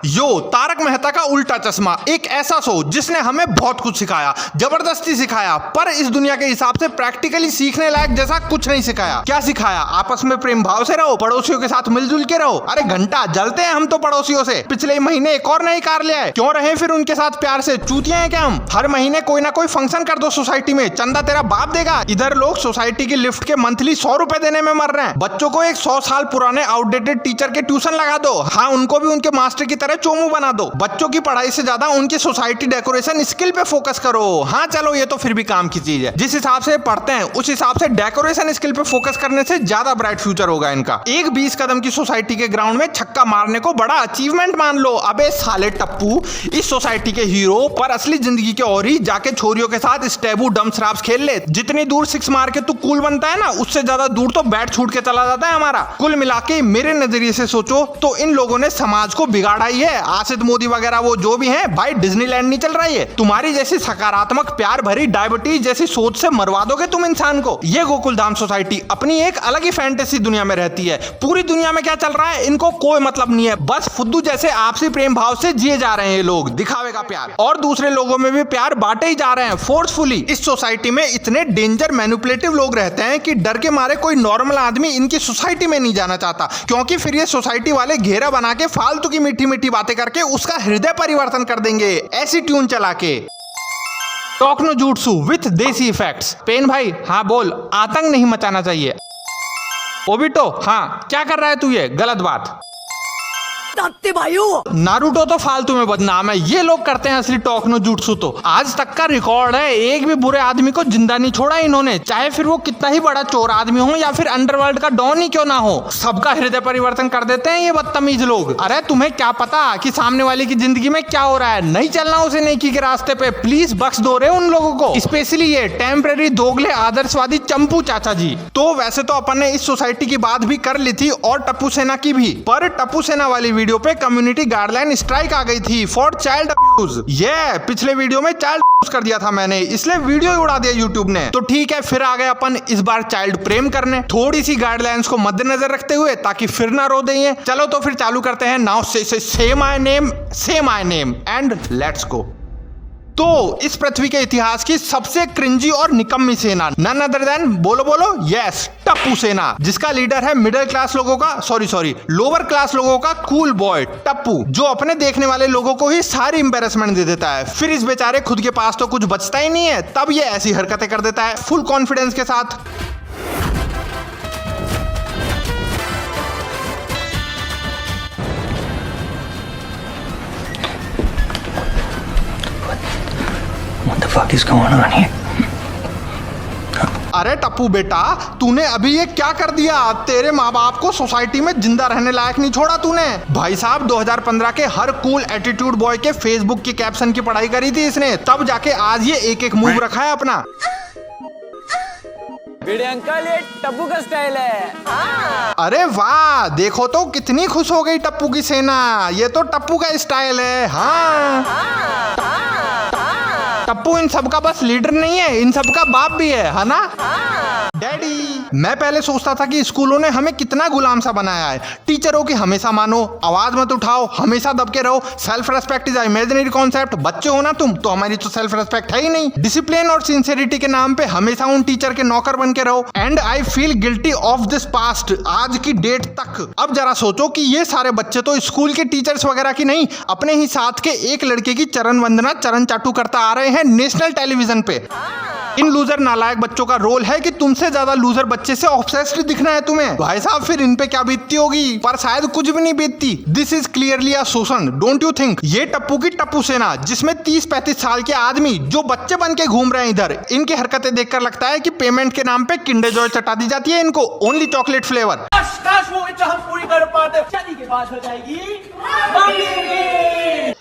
यो तारक मेहता का उल्टा चश्मा, एक ऐसा शो जिसने हमें बहुत कुछ सिखाया, जबरदस्ती सिखाया, पर इस दुनिया के हिसाब से प्रैक्टिकली सीखने लायक जैसा कुछ नहीं सिखाया। क्या सिखाया? आपस में प्रेम भाव से रहो, पड़ोसियों के साथ मिलजुल के रहो। अरे घंटा जलते हैं हम तो पड़ोसियों से। पिछले महीने एक और नई कार ले आए, क्यों रहे फिर उनके साथ प्यार से? चूतिया हैं क्या हम? हर महीने कोई ना कोई फंक्शन कर दो सोसाइटी में, चंदा तेरा बाप देगा। इधर लोग सोसाइटी की लिफ्ट के मंथली 100 रुपए देने में मर रहे हैं। बच्चों को एक 100 साल पुराने आउटडेटेड टीचर के ट्यूशन लगा दो। हाँ, उनको भी उनके मास्टर की तरह चोमू बना दो। बच्चों की पढ़ाई से ज्यादा उनकी सोसाइटी डेकोरेशन स्किल पे फोकस करो। हाँ चलो, ये तो फिर भी काम की चीज है। जिस हिसाब से पढ़ते हैं उस हिसाब से डेकोरेशन स्किल पे फोकस करने से ज्यादा ब्राइट फ्यूचर होगा इनका। एक 20 कदम की सोसाइटी के ग्राउंड में छक्का मारने को बड़ा अचीवमेंट मान लो। अबे साले टप्पू, इस सोसाइटी के हीरो, पर असली जिंदगी के और ही जाके छोरियों के साथ स्टेबू डम शराब्स खेल ले। जितनी दूर 6 मार के तू कूल बनता है ना, उससे ज्यादा दूर तो बैट छूट के चला जाता है हमारा। कुल मिला के मेरे नजरिए से सोचो तो इन लोगों ने समाज को बिगाड़ा ही है। आसिफ मोदी वगैरह वो जो भी हैं, भाई डिज्नीलैंड नहीं चल रही है। तुम्हारी जैसी सकारात्मक प्यार भरी डायबिटीज जैसी सोच से मरवा दोगे तुम इंसान को। ये गोकुलधाम सोसाइटी अपनी एक अलग ही फैंटेसी दुनिया में रहती है। पूरी दुनिया में क्या चल रहा है इनको कोई मतलब नहीं है। बस फुद्दू जैसे आपसी प्रेम भाव से जिए जा रहे हैं ये लोग, दिखावे का प्यार, और दूसरे लोगों में भी प्यार बांटे ही जा रहे हैं फोर्सफुली। इस सोसाइटी में इतने डेंजर मैनिपुलेटिव लोग रहते हैं कि डर के मारे कोई नॉर्मल आदमी इनकी सोसाइटी में नहीं जाना चाहता, क्योंकि फिर ये सोसाइटी वाले घेरा बना के फालतू की मीठी मीठी बातें करके उसका हृदय परिवर्तन कर देंगे, ऐसी ट्यून चला के। टोकनो जुट्सु विथ देसी इफेक्ट्स। पेन भाई, हाँ बोल, आतंक नहीं मचाना चाहिए। ओबिटो, हाँ क्या कर रहा है तू? ये गलत बात। नारुतो तो फालतू में बदनाम है, ये लोग करते हैं असली टोकनो जुट्सु। तो आज तक का रिकॉर्ड है, एक भी बुरे आदमी को जिंदा नहीं छोड़ा इन्होंने, चाहे फिर वो कितना ही बड़ा चोर आदमी हो या फिर अंडरवर्ल्ड का डॉन ही क्यों ना हो। सबका हृदय परिवर्तन कर देते हैं ये बदतमीज लोग। अरे तुम्हें क्या पता कि सामने वाले की जिंदगी में क्या हो रहा है? नहीं चलना उसे नेकी के रास्ते पे, प्लीज बख्श दो रे उन लोगों को, स्पेशली ये टेम्परेरी दोगले आदर्शवादी चंपू चाचा जी। तो वैसे तो अपन ने इस सोसाइटी की बात भी कर ली थी और टप्पू सेना की भी, पर टप्पू सेना वाली वीडियो पे कम्युनिटी गाइडलाइन स्ट्राइक आ गई थी फॉर चाइल्ड अब्यूज। ये पिछले वीडियो में चाइल्ड अब्यूज कर दिया था मैंने, इसलिए वीडियो ही उड़ा दिया यूट्यूब ने। तो ठीक है, फिर आ गए अपन इस बार चाइल्ड प्रेम करने, थोड़ी सी गाइडलाइंस को मद्देनजर रखते हुए, ताकि फिर ना रो दें। चलो तो फिर चालू करते हैं। नाउ से my name and let's go. तो इस पृथ्वी के इतिहास की सबसे क्रिंजी और निकम्मी सेना नन अदर देन, बोलो यस, टप्पू सेना, जिसका लीडर है मिडिल क्लास लोगों का सॉरी लोअर क्लास लोगों का कूल बॉय टप्पू, जो अपने देखने वाले लोगों को ही सारी एम्बेरसमेंट दे देता है। फिर इस बेचारे खुद के पास तो कुछ बचता ही नहीं है, तब ये ऐसी हरकतें कर देता है फुल कॉन्फिडेंस के साथ। What the fuck is going on here? अरे टप्पू बेटा, तूने अभी ये क्या कर दिया? तेरे माँ बाप को सोसाइटी में जिंदा रहने लायक नहीं छोड़ा तूने। भाई साहब, 2015 के हर कूल एटीट्यूड बॉय के फेसबुक की कैप्शन की पढ़ाई करी थी इसने, तब जाके आज ये एक मूव रखा है अपना। भिड़े अंकल, ये टप्पू का स्टाइल है। अरे वाह, देखो तो कितनी खुश हो गई टप्पू की सेना, ये तो टप्पू का स्टाइल है। हाँ, टप्पू इन सबका बस लीडर नहीं है, इन सबका बाप भी है ना? डैडी, मैं पहले सोचता था कि स्कूलों ने हमें कितना गुलाम सा बनाया है। टीचरों की हमेशा मानो, आवाज मत उठाओ, हमेशा दब के रहो, self respect is imaginary concept. बच्चे हो ना तुम, तो हमारी तो सेल्फ रेस्पेक्ट है ही नहीं। डिसिप्लिन और सिंसियरिटी के नाम पे हमेशा उन टीचर के नौकर बन के रहो। And I feel guilty of this past, आज की डेट तक। अब जरा सोचो कि ये सारे बच्चे तो स्कूल के टीचर्स वगैरह की नहीं, अपने ही साथ के एक लड़के की चरण वंदना, चरण चाटू करता आ रहे हैं नेशनल टेलीविजन पे। इन लूजर नालायक बच्चों का रोल है कि तुमसे ज्यादा लूजर बच्चे से ऑब्सेस्ड दिखना है तुम्हें। भाई साहब, फिर इन पे क्या बीतती होगी? पर शायद कुछ भी नहीं बीतती। दिस इज क्लियरली अ शोषण, डोंट यू थिंक? ये टप्पू की टप्पू सेना, जिसमें 30-35 साल के आदमी जो बच्चे बन के घूम रहे हैं इधर, इनकी हरकतें देखकर लगता है कि पेमेंट के नाम पे किंडर जॉय चटा दी जाती है इनको, ओनली चॉकलेट फ्लेवर। काश वो इच्छा हम पूरी कर पाते, शादी के बाद हो जाएगी।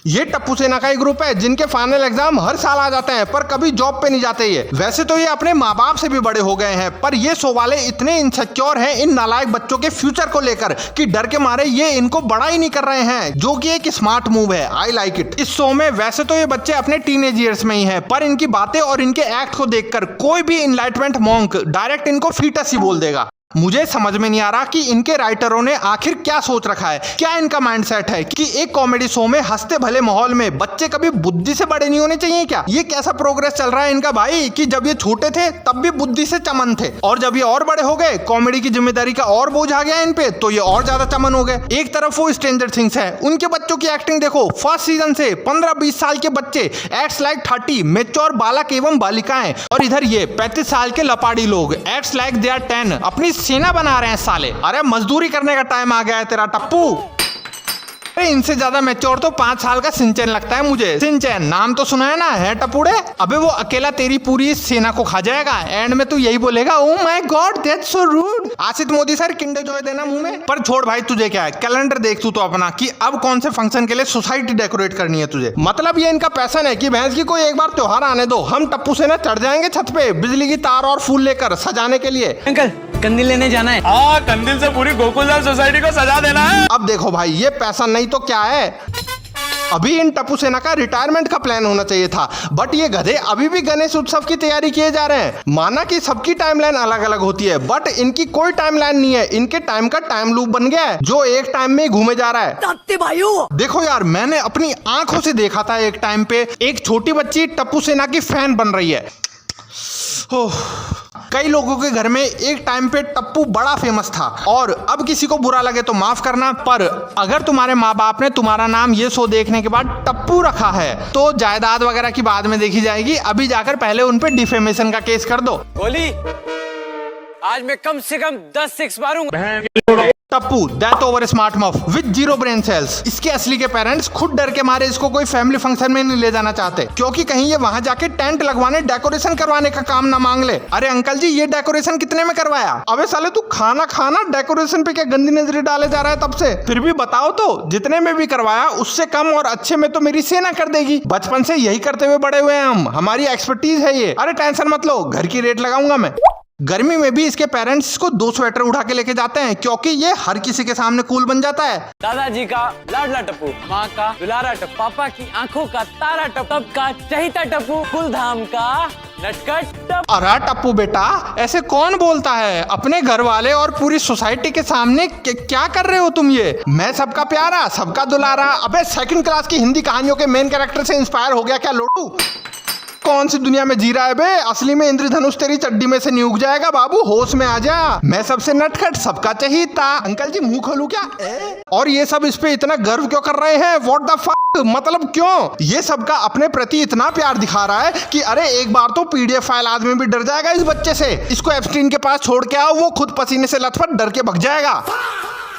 ये टप्पू सेना का ही ग्रुप है जिनके फाइनल एग्जाम हर साल आ जाते हैं, पर कभी जॉब पे नहीं जाते ये। वैसे तो ये अपने माँ बाप से भी बड़े हो गए हैं, पर ये शो वाले इतने इनसिक्योर हैं इन नालायक बच्चों के फ्यूचर को लेकर कि डर के मारे ये इनको बड़ा ही नहीं कर रहे हैं, जो कि एक स्मार्ट मूव है। I like it. इस शो में वैसे तो ये बच्चे अपने टीनेज ईयर्स में ही हैं, पर इनकी बातें और इनके एक्ट को देखकर कोई भी इनलाइटमेंट मॉन्क डायरेक्ट इनको फीटस ही बोल देगा। मुझे समझ में नहीं आ रहा कि इनके राइटरों ने आखिर क्या सोच रखा है, क्या इनका माइंडसेट है कि एक कॉमेडी शो में हंसते भले माहौल में बच्चे कभी बुद्धि से बड़े नहीं होने चाहिए क्या? ये कैसा प्रोग्रेस चल रहा है इनका भाई कि जब ये छोटे थे तब भी बुद्धि से चमन थे, और जब ये और बड़े हो गए कॉमेडी की जिम्मेदारी का और बोझ आ गया इन पे तो ये और ज्यादा चमन हो गए। एक तरफ वो स्ट्रेंजर थिंग्स है, उनके बच्चों की एक्टिंग देखो, फर्स्ट सीजन से 15-20 साल के बच्चे एक्ट्स लाइक 30 मेच्योर बालक एवं बालिकाएं, और इधर ये 35 साल के लपाड़ी लोग एक्ट्स लाइक दे आर 10 अपनी सेना बना रहे हैं साले। अरे मजदूरी करने का टाइम आ गया है तेरा टप्पू। अरे इनसे ज्यादा मैच्योर तो 5 साल का सिंचन लगता है मुझे। सिंचन नाम तो सुना है ना, है टपूड़े? अबे वो अकेला तेरी पूरी सेना को खा जाएगा, एंड में तू यही बोलेगा oh my god that's so rude. Asit Modi sir kinder joy देना मुंह में। पर छोड़ भाई, तुझे क्या है, कैलेंडर देख तू तो अपना कि अब कौन से फंक्शन के लिए सोसाइटी डेकोरेट करनी है तुझे। मतलब ये इनका पैशन है कि भैंस की कोई एक बार त्योहार आने दो, हम टप्पू से ना चढ़ जाएंगे छत पे बिजली की तार और फूल लेकर सजाने के लिए। अंकल कंदील लेने जाना है। हाँ, कंदील से पूरी गोकुलधाम सोसाइटी को सजा देना है। अब देखो भाई, ये पैसा नहीं तो क्या है। अभी इन टप्पू सेना का रिटायरमेंट का प्लान होना चाहिए था, बट ये गधे अभी भी गणेश उत्सव की तैयारी किए जा रहे हैं। माना कि सबकी टाइमलाइन अलग अलग होती है, बट इनकी कोई टाइमलाइन नहीं है। इनके टाइम का टाइम लूप बन गया है जो एक टाइम में ही घूमे जा रहा है। देखो यार, मैंने अपनी आंखों से देखा था एक टाइम पे एक छोटी बच्ची टप्पू सेना की फैन बन रही है। कई लोगों के घर में एक टाइम पे टप्पू बड़ा फेमस था, और अब किसी को बुरा लगे तो माफ करना, पर अगर तुम्हारे माँ बाप ने तुम्हारा नाम ये शो देखने के बाद टप्पू रखा है तो जायदाद वगैरह की बाद में देखी जाएगी। अभी जाकर पहले उन पे डिफेमेशन का केस कर दो। गोली आज मैं कम से कम 10 6 मारूंगा। Tappu that over smart muff with 0 brain cells. इसके असली के पेरेंट्स खुद डर के मारे इसको कोई फैमिली फंक्शन में नहीं ले जाना चाहते, क्योंकि कहीं ये वहां जाके टेंट लगवाने डेकोरेशन करवाने का काम ना मांग ले। अरे अंकल जी, ये डेकोरेशन कितने में करवाया? अबे साले तू खाना खाना डेकोरेशन पे क्या गंदी नजरें डाले जा रहा है तब से? फिर भी बताओ तो, जितने में भी करवाया उससे कम और अच्छे में तो मेरी सेना कर देगी। बचपन से यही करते हुए बड़े हुए हैं हम, हमारी एक्सपर्टीज है ये। अरे टेंशन मत लो, घर की रेट लगाऊंगा मैं। गर्मी में भी इसके पेरेंट्स इसको 2 स्वेटर उठा के लेके जाते हैं, क्योंकि ये हर किसी के सामने कूल बन जाता है। दादाजी का लाडला टप्पू, माँ का दुलारा टप्पू, पापा की आंखों का तारा टप्पू, तब का चहिता टप्पू, कुलधाम का नटखट टप्पू। अरे टप्पू बेटा, ऐसे कौन बोलता है? अपने घर वाले और पूरी सोसाइटी के सामने क्या कर रहे हो तुम ये? मैं सबका प्यारा, सबका दुलारा। अबे सेकंड क्लास की हिंदी कहानियों के मेन कैरेक्टर से इंस्पायर हो गया क्या लोटू? कौन सी दुनिया में जी रहा है बे? असली में इंद्रधनुष तेरी चड्डी में से नहीं उग जाएगा बाबू, होश में आ जा। मैं सबसे नटखट, सबका चहीता। अंकल जी मुंह खोलूं क्या? और ये सब इस पे इतना गर्व क्यों कर रहे हैं? व्हाट द फक, मतलब क्यों? ये सबका अपने प्रति इतना प्यार दिखा रहा है कि अरे एक बार तो पीडीएफ फाइल आदमी भी डर जाएगा इस बच्चे से। इसको एप्स्टीन के पास छोड़ के आओ, वो खुद पसीने से लथपथ डर के भग जाएगा।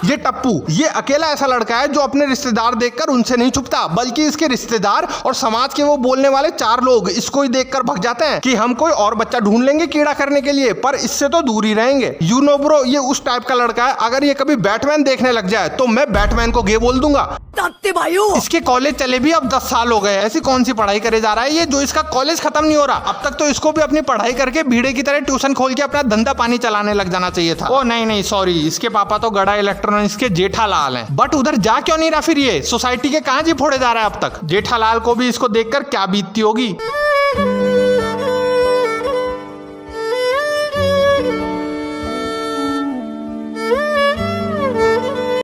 ये टप्पू, ये अकेला ऐसा लड़का है जो अपने रिश्तेदार देखकर उनसे नहीं छुपता, बल्कि इसके रिश्तेदार और समाज के वो बोलने वाले 4 लोग इसको ही देखकर भग जाते हैं कि हम कोई और बच्चा ढूंढ लेंगे कीड़ा करने के लिए, पर इससे तो दूर ही रहेंगे। यू नो ब्रो, ये उस टाइप का लड़का है, अगर ये कभी बैटमैन देखने लग जाए तो मैं बैटमैन को गे बोल दूंगा। इसके कॉलेज चले भी अब 10 साल हो गए, ऐसी कौन सी पढ़ाई करे जा रहा है ये जो इसका कॉलेज खत्म नहीं हो रहा? अब तक तो इसको भी अपनी पढ़ाई करके भीड़े की तरह ट्यूशन खोल के अपना धंधा पानी चलाने लग जाना चाहिए था। ओ नहीं सॉरी, इसके पापा तो गड़ा इलेक्ट्रॉनिक्स के जेठालाल हैं। बट उधर जा क्यों नहीं रहा फिर ये? सोसाइटी के कहां जी फोड़े जा रहा है अब तक? जेठालाल को भी इसको देखकर क्या बीतती होगी।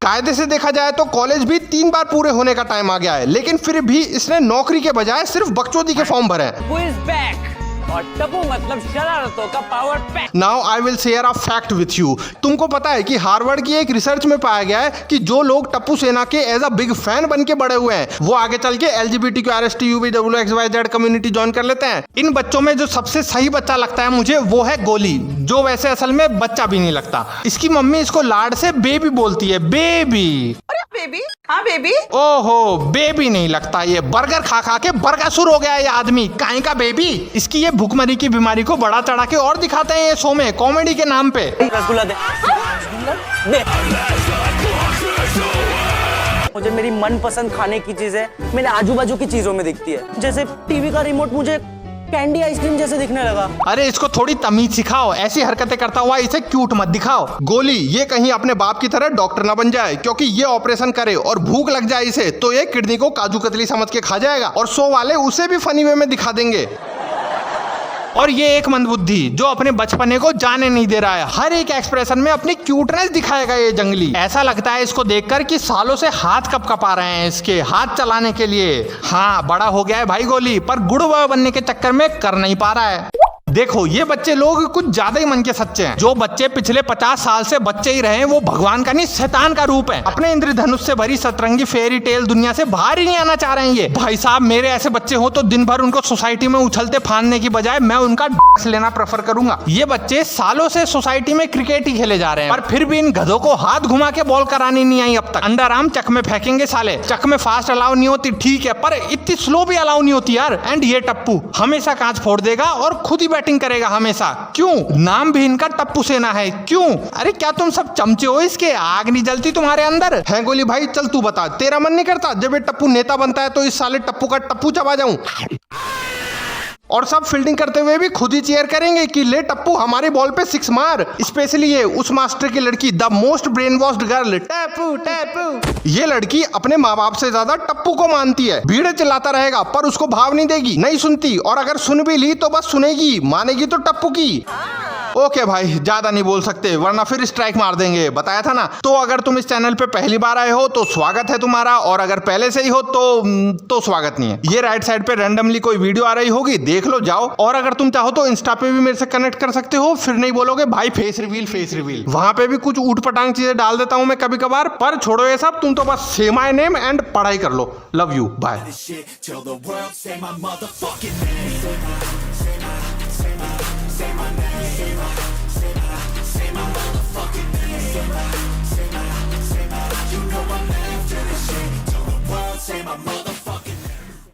कायदे से देखा जाए तो कॉलेज भी 3 बार पूरे होने का टाइम आ गया है, लेकिन फिर भी इसने नौकरी के बजाय सिर्फ बकचोदी के फॉर्म भरे हैं। Who is back? और टप्पू मतलब शरारतों का power pack. Now I will share a fact with you. तुमको पता है कि हार्वर्ड की एक रिसर्च में पाया गया है कि जो लोग टप्पू सेना के एज अ बिग फैन बन के बड़े हुए हैं वो आगे चल के LGBTQRSTUVWXYZ कम्युनिटी ज्वाइन कर लेते हैं। इन बच्चों में जो सबसे सही बच्चा लगता है मुझे वो है गोली, जो वैसे असल में बच्चा भी नहीं लगता। इसकी मम्मी इसको लाड से बेबी बोलती है, बेबी। बेबी, हाँ बेबी। ओहो, बेबी नहीं लगता, ये बर्गर खा खा के बर्गासुर हो गया है ये आदमी। काहे का बेबी? इसकी ये भूखमरी की बीमारी को बड़ा चढ़ा के और दिखाते हैं ये शो में कॉमेडी के नाम पे। रसगुल्ला दे। दे। मुझे मेरी मनपसंद खाने की चीज है मेरे आजू बाजू की चीजों में दिखती है, जैसे टीवी का रिमोट मुझे कैंडी आइसक्रीम जैसे दिखने लगा। अरे इसको थोड़ी तमीज सिखाओ, ऐसी हरकतें करता हुआ इसे क्यूट मत दिखाओ। गोली ये कहीं अपने बाप की तरह डॉक्टर ना बन जाए, क्योंकि ये ऑपरेशन करे और भूख लग जाए इसे तो ये किडनी को काजू कतली समझ के खा जाएगा और शो वाले उसे भी फनी वे में दिखा देंगे। और ये एक मंदबुद्धि जो अपने बचपने को जाने नहीं दे रहा है। हर एक एक्सप्रेशन में अपनी क्यूटनेस दिखाएगा ये जंगली। ऐसा लगता है इसको देखकर कि सालों से हाथ कब कपा रहे हैं इसके हाथ चलाने के लिए। हाँ, बड़ा हो गया है भाई गोली, पर गुड बॉय बनने के चक्कर में कर नहीं पा रहा है। देखो, ये बच्चे लोग कुछ ज्यादा ही मन के सच्चे हैं। जो बच्चे पिछले 50 साल से बच्चे ही रहे, वो भगवान का नहीं शैतान का रूप है। अपने इंद्रधनुष से भरी सतरंगी फेरी टेल दुनिया से बाहर ही नहीं आना चाह रहे हैं ये। भाई साहब, मेरे ऐसे बच्चे हो तो दिन भर उनको सोसाइटी में उछलते फांदने की बजाय मैं उनका लेना प्रेफर करूंगा। ये बच्चे सालों से सोसाइटी में क्रिकेट ही खेले जा रहे हैं, पर फिर भी इन गधों को हाथ घुमा के बॉल करानी नहीं आई अब तक। अंडर आर्म चक में फेंकेंगे साले। चक में फास्ट अलाउ नहीं होती ठीक है, पर इतनी स्लो भी अलाउ नहीं होती यार। एंड ये टप्पू हमेशा कांच फोड़ देगा और खुद ही बैटिंग करेगा हमेशा। क्यों? नाम भी इनका टप्पू सेना है। क्यों? अरे क्या तुम सब चमचे हो इसके? आग नहीं जलती तुम्हारे अंदर है? गोली भाई चल तू बता, तेरा मन नहीं करता जब ये टप्पू नेता बनता है तो इस साले टप्पू का टप्पू चबा जाऊं? और सब फील्डिंग करते हुए भी खुद ही चीयर करेंगे कि ले टप्पू हमारी बॉल पे 6 मार। स्पेशली ये उस मास्टर की लड़की, the most brain washed girl, Tappu Tappu. ये लड़की अपने माँ बाप से ज्यादा टप्पू को मानती है। भीड़ चिल्लाता रहेगा पर उसको भाव नहीं देगी, नहीं सुनती, और अगर सुन भी ली तो बस सुनेगी, मानेगी तो टप्पू की। ओके भाई, ज्यादा नहीं बोल सकते वरना फिर स्ट्राइक मार देंगे, बताया था ना। तो अगर तुम इस चैनल पे पहली बार आए हो तो स्वागत है तुम्हारा, और अगर पहले से ही हो तो स्वागत नहीं है। ये राइट साइड पे रैंडमली कोई वीडियो आ रही होगी, देख लो जाओ। और अगर तुम चाहो तो इंस्टा पे भी मेरे से कनेक्ट कर सकते हो, फिर नहीं बोलोगे भाई फेस रिवील। वहां पे भी कुछ ऊट पटांग चीजें डाल देता हूं मैं कभी कभार, पर छोड़ो ये सब, तुम तो बस से माय नेम एंड पढ़ाई कर लो। Love you, bye. Shit till the world say my motherfucking name. Say my name. Say my motherfucking name.